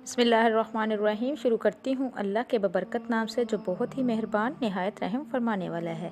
बिस्मिल्लाहिर्रहमानिर्रहीम। शुरू करती हूँ अल्लाह के बबरकत नाम से जो बहुत ही मेहरबान नहायत रहम फरमाने वाला है।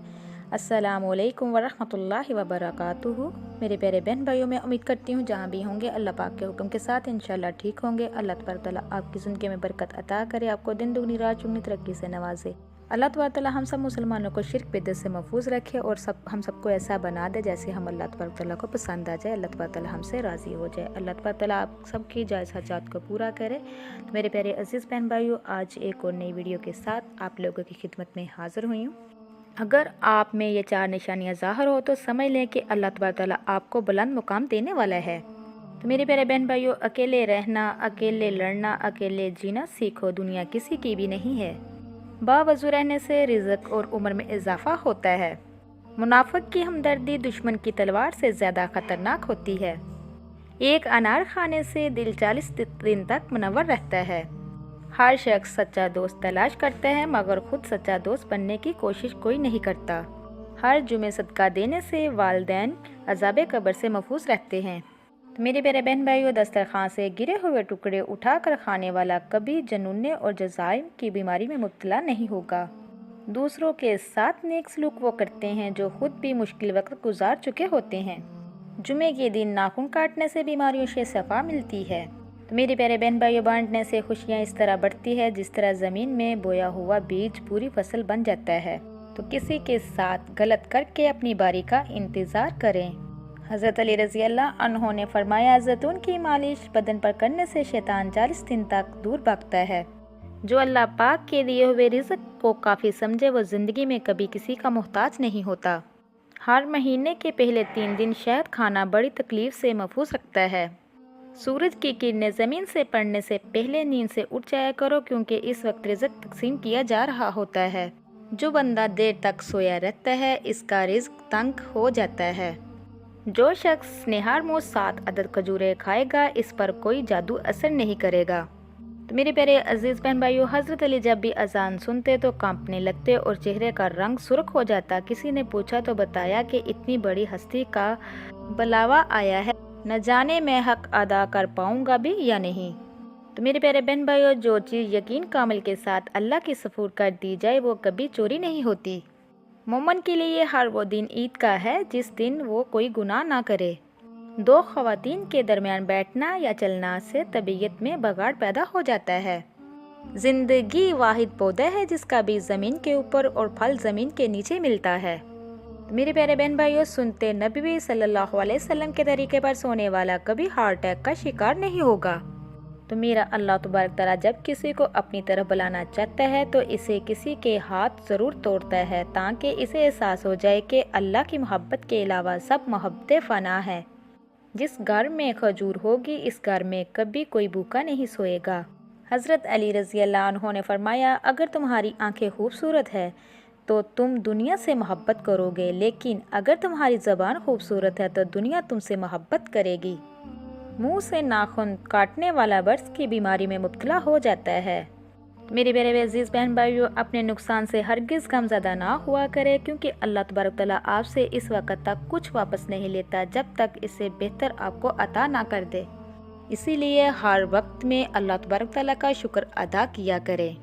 अस्सलामुअलैकुम वरहमतुल्लाहि वबरकातुहू। मेरे प्यारे बहन भाइयों, मैं उम्मीद करती हूँ जहाँ भी होंगे अल्लाह पाक के हुक्म के साथ इंशाल्लाह ठीक होंगे। अल्लाह तबारक तआला आपकी ज़िंदगी में बरकत अता करे, आपको दिन दुगनी रात चुगनी तरक्की से नवाजे। अल्लाह तबारक तआला हम सब मुसलमानों को शिर्क बिदअत से महफूज रखे और हम सबको ऐसा बना दे जैसे हम अल्लाह तबारक तआला को पसंद आ जाए, अल्लाह तबारक तआला हमसे राज़ी हो जाए। अल्लाह तबारक तआला आप सबकी जायज़ हाजात को पूरा करे। तो मेरे प्यारे अजीज़ बहन भाइयों, आज एक और नई वीडियो के साथ आप लोगों की खिदमत में हाज़िर हुई हूँ। अगर आप में ये 4 निशानियाँ ज़ाहिर हो तो समझ लें कि अल्लाह तबारक तआला आपको बुलंद मुकाम देने वाला है। तो मेरे प्यारे बहन भाइयों, अकेले रहना, अकेले लड़ना, अकेले जीना सीखो, दुनिया किसी की भी नहीं है। बावजू रहने से रिज़्क और उम्र में इजाफा होता है। मुनाफिक की हमदर्दी दुश्मन की तलवार से ज़्यादा खतरनाक होती है। एक अनार खाने से दिल 40 दिन तक मुनव्वर रहता है। हर शख्स सच्चा दोस्त तलाश करता है मगर खुद सच्चा दोस्त बनने की कोशिश कोई नहीं करता। हर जुमे सदका देने से वालिदैन अज़ाबे कब्र से महफूज रहते हैं। तो मेरे प्यारे बहन भाइयों, दस्तरखान से गिरे हुए टुकड़े उठाकर खाने वाला कभी जुनून और जज़ाइम की बीमारी में मुब्तला नहीं होगा। दूसरों के साथ नेक सलूक वो करते हैं जो खुद भी मुश्किल वक्त गुजार चुके होते हैं। जुमे के दिन नाखून काटने से बीमारियों से शफा मिलती है। तो मेरे प्यारे बहन भाइयों, बांटने से खुशियाँ इस तरह बढ़ती है जिस तरह ज़मीन में बोया हुआ बीज पूरी फसल बन जाता है। तो किसी के साथ गलत करके अपनी बारी का इंतज़ार करें। हज़रत अली रज़ी अल्लाह अन्हो ने फरमाया, जैतून की मालिश बदन पर करने से शैतान 40 दिन तक दूर भागता है। जो अल्लाह पाक के दिए हुए रिज़्क को काफ़ी समझे वो ज़िंदगी में कभी किसी का मोहताज नहीं होता। हर महीने के पहले 3 दिन शहद खाना बड़ी तकलीफ़ से महफूज रखता है। सूरज की किरणें ज़मीन से पड़ने से पहले नींद से उठ जाया करो क्योंकि इस वक्त रिज़्क तकसीम किया जा रहा होता है। जो बंदा देर तक सोया रहता है इसका रिज़्क तंग हो जाता है। जो शख्स निहार मुँह 7 अदद खजूरें खाएगा इस पर कोई जादू असर नहीं करेगा। तो मेरे प्यारे अजीज़ बहन भाइयों, हज़रत अली जब भी अजान सुनते तो कांपने लगते और चेहरे का रंग सुर्ख हो जाता। किसी ने पूछा तो बताया कि इतनी बड़ी हस्ती का बुलावा आया है, न जाने मैं हक अदा कर पाऊंगा भी या नहीं। तो मेरे प्यारे बहन भाइयों, जो चीज़ यकीन कामिल के साथ अल्लाह की सफूर कर दी जाए वो कभी चोरी नहीं होती। मोमन के लिए हर वो दिन ईद का है जिस दिन वो कोई गुनाह ना करे। 2 ख़वातीन के दरमियान बैठना या चलना से तबीयत में बगाड़ पैदा हो जाता है। जिंदगी वाहिद पौधा है जिसका बीज ज़मीन के ऊपर और फल ज़मीन के नीचे मिलता है। मेरे प्यारे बहन भाइयों, सुनते नबी सल्लल्लाहु अलैहि वसल्लम के तरीके पर सोने वाला कभी हार्ट अटैक का शिकार नहीं होगा। तो मेरा अल्लाह तबारक तआला जब किसी को अपनी तरफ बुलाना चाहता है तो इसे किसी के हाथ ज़रूर तोड़ता है ताकि इसे एहसास हो जाए कि अल्लाह की मोहब्बत के अलावा सब मोहब्बतें फ़ना है। जिस घर में खजूर होगी इस घर में कभी कोई भूखा नहीं सोएगा। हज़रत अली रज़ी अल्लाह अन्हो ने फरमाया, अगर तुम्हारी आंखें खूबसूरत है तो तुम दुनिया से मोहब्बत करोगे, लेकिन अगर तुम्हारी ज़बान खूबसूरत है तो दुनिया तुमसे मोहब्बत करेगी। मुंह से नाखून काटने वाला बर्स की बीमारी में मुब्तला हो जाता है। मेरे प्यारे अजीज़ बहन भाइयों, अपने नुकसान से हरगिज़ गमज़दा ना हुआ करे क्योंकि अल्लाह तबारक तआला आपसे इस वक्त तक कुछ वापस नहीं लेता जब तक इससे बेहतर आपको अता ना कर दे। इसीलिए हर वक्त में अल्लाह तबारक तआला का शुक्र अदा किया करे।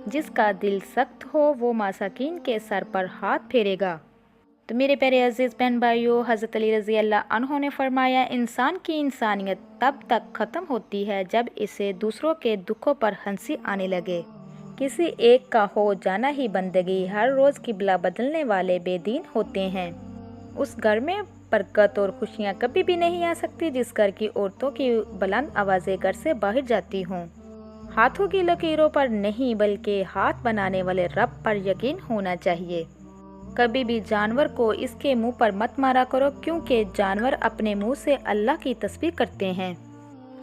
जिसका दिल सख्त हो वो मासाकीन के सर पर हाथ फेरेगा। तो मेरे प्यारे अजीज़ बहन भाइयों, हज़रत अली रज़ी अल्लाह अन्हो ने फरमाया, इंसान की इंसानियत तब तक ख़त्म होती है जब इसे दूसरों के दुखों पर हंसी आने लगे। किसी एक का हो जाना ही बंदगी, हर रोज़ किबला बदलने वाले बेदीन होते हैं। उस घर में बरकत और खुशियाँ कभी भी नहीं आ सकती जिस घर की औरतों की बुलंद आवाज़ें घर से बाहर जाती हों। हाथों की लकीरों पर नहीं बल्कि हाथ बनाने वाले रब पर यकीन होना चाहिए। कभी भी जानवर को इसके मुंह पर मत मारा करो क्योंकि जानवर अपने मुंह से अल्लाह की तस्बीह करते हैं।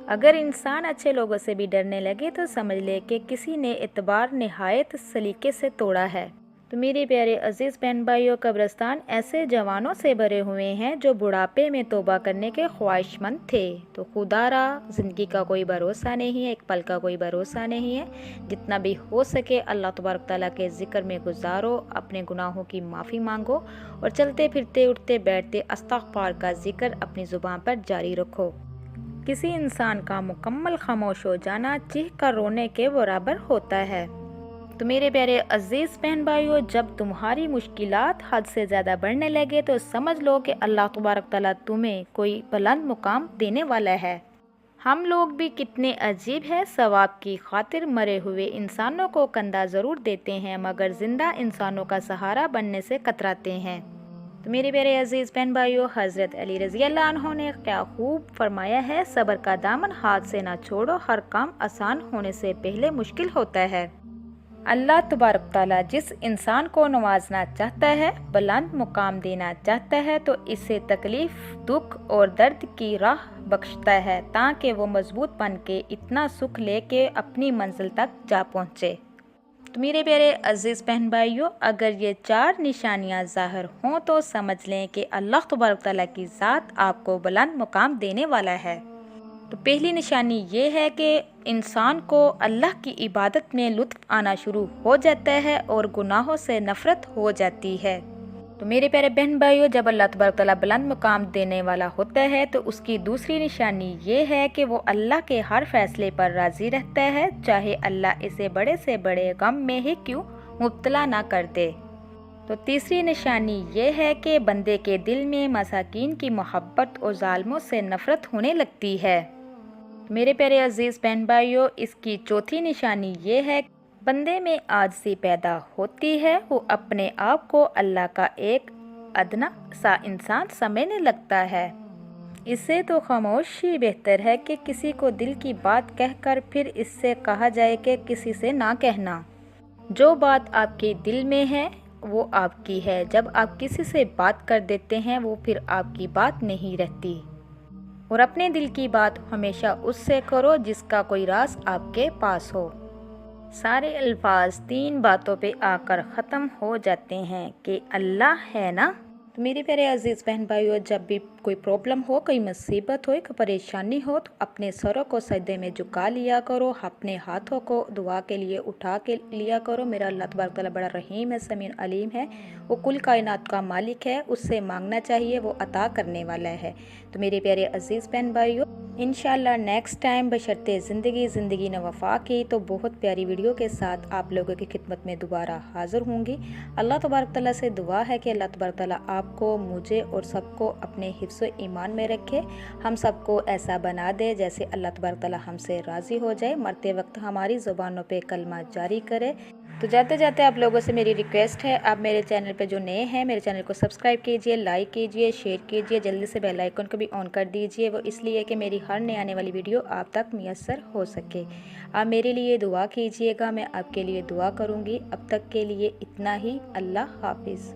अगर इंसान अच्छे लोगों से भी डरने लगे तो समझ ले कि किसी ने एतबार निहायत सलीके से तोड़ा है। तो मेरे प्यारे अजीज़ बहन भाइयों, कब्रिस्तान ऐसे जवानों से भरे हुए हैं जो बुढ़ापे में तौबा करने के ख्वाहिशमंद थे। तो खुदारा ज़िंदगी का कोई भरोसा नहीं है, एक पल का कोई भरोसा नहीं है। जितना भी हो सके अल्लाह तबारक तआला के ज़िक्र में गुजारो, अपने गुनाहों की माफ़ी मांगो और चलते फिरते उठते बैठते इस्तग़फ़ार का ज़िक्र अपनी ज़ुबान पर जारी रखो। کسی انسان کا مکمل خاموش ہو جانا چیخ کر رونے کے برابر ہوتا ہے۔ تو میرے پیارے عزیز بہن بھائیوں، جب تمہاری مشکلات حد سے زیادہ بڑھنے لگے تو سمجھ لو کہ اللہ تبارک تعالیٰ تمہیں کوئی بلند مقام دینے والا ہے۔ ہم لوگ بھی کتنے عجیب ہیں، ثواب کی خاطر مرے ہوئے انسانوں کو کندھا ضرور دیتے ہیں مگر زندہ انسانوں کا سہارا بننے سے کتراتے ہیں۔ تو میرے پیارے عزیز بہن بھائیوں، حضرت علی رضی اللہ عنہ نے کیا خوب فرمایا ہے، صبر کا دامن ہاتھ سے نہ چھوڑو، ہر کام آسان ہونے سے پہلے مشکل ہوتا ہے۔ اللہ تبارک تعالیٰ جس انسان کو نوازنا چاہتا ہے، بلند مقام دینا چاہتا ہے تو اسے تکلیف، دکھ اور درد کی راہ بخشتا ہے تاکہ وہ مضبوط بن کے اتنا سکھ لے کے اپنی منزل تک جا پہنچے۔ تو میرے پیارے عزیز بہن بھائیوں، اگر یہ 4 نشانیاں ظاہر ہوں تو سمجھ لیں کہ اللہ تبارک تعالیٰ کی ذات آپ کو بلند مقام دینے والا ہے۔ تو پہلی نشانی یہ ہے کہ انسان کو اللہ کی عبادت میں لطف آنا شروع ہو جاتا ہے اور گناہوں سے نفرت ہو جاتی ہے۔ تو میرے پیارے بہن بھائیوں، جب اللہ تبارک تعالیٰ بلند مقام دینے والا ہوتا ہے تو اس کی دوسری نشانی یہ ہے کہ وہ اللہ کے ہر فیصلے پر راضی رہتا ہے، چاہے اللہ اسے بڑے سے بڑے غم میں ہی کیوں مبتلا نہ کر دے۔ تو تیسری نشانی یہ ہے کہ بندے کے دل میں مساکین کی محبت اور ظالموں سے نفرت ہونے لگتی ہے۔ میرے پیارے عزیز بہن بھائیوں، اس کی چوتھی نشانی یہ ہے کہ بندے میں عاجزی پیدا ہوتی ہے، وہ اپنے آپ کو اللہ کا ایک ادنا سا انسان سمجھنے لگتا ہے۔ اس سے تو خاموشی بہتر ہے کہ کسی کو دل کی بات کہہ کر پھر اس سے کہا جائے کہ کسی سے نہ کہنا۔ جو بات آپ کے دل میں ہے وہ آپ کی ہے، جب آپ کسی سے بات کر دیتے ہیں وہ پھر آپ کی بات نہیں رہتی۔ اور اپنے دل کی بات ہمیشہ اس سے کرو جس کا کوئی راز آپ کے پاس ہو۔ سارے الفاظ 3 باتوں پہ آ کر ختم ہو جاتے ہیں کہ اللہ ہے نا۔ تو میرے پیارے عزیز بہن بھائیوں، جب بھی کوئی پرابلم ہو، کوئی مصیبت ہو، کوئی پریشانی ہو تو اپنے سروں کو سجدے میں جھکا لیا کرو، اپنے ہاتھوں کو دعا کے لیے اٹھا کے لیا کرو۔ میرا اللہ تبارک تعالیٰ بڑا رحیم ہے، سمیع علیم ہے، وہ کل کائنات کا مالک ہے، اس سے مانگنا چاہیے، وہ عطا کرنے والا ہے۔ تو میرے پیارے عزیز بہن بھائیوں، انشاءاللہ نیکسٹ ٹائم بشرطِ زندگی نہ وفا کی تو بہت پیاری ویڈیو کے ساتھ آپ لوگوں کی خدمت میں دوبارہ حاضر ہوں گی۔ اللہ تبارک تعالیٰ سے دعا ہے کہ اللہ تبارک تعالیٰ آپ کو، مجھے اور سب کو اپنے حفظ و ایمان میں رکھے، ہم سب کو ایسا بنا دے جیسے اللہ تبارک تعالیٰ ہم سے راضی ہو جائے، مرتے وقت ہماری زبانوں پہ کلمہ جاری کرے۔ تو جاتے جاتے آپ لوگوں سے میری ریکویسٹ ہے، آپ میرے چینل پہ جو نئے ہیں میرے چینل کو سبسکرائب کیجئے، لائک کیجئے، شیئر کیجئے، جلدی سے بیل آئیکن کو بھی آن کر دیجئے، وہ اس لیے کہ میری ہر نئے آنے والی ویڈیو آپ تک میسر ہو سکے۔ آپ میرے لیے دعا کیجئے گا، میں آپ کے لیے دعا کروں گی۔ اب تک کے لیے اتنا ہی، اللہ حافظ۔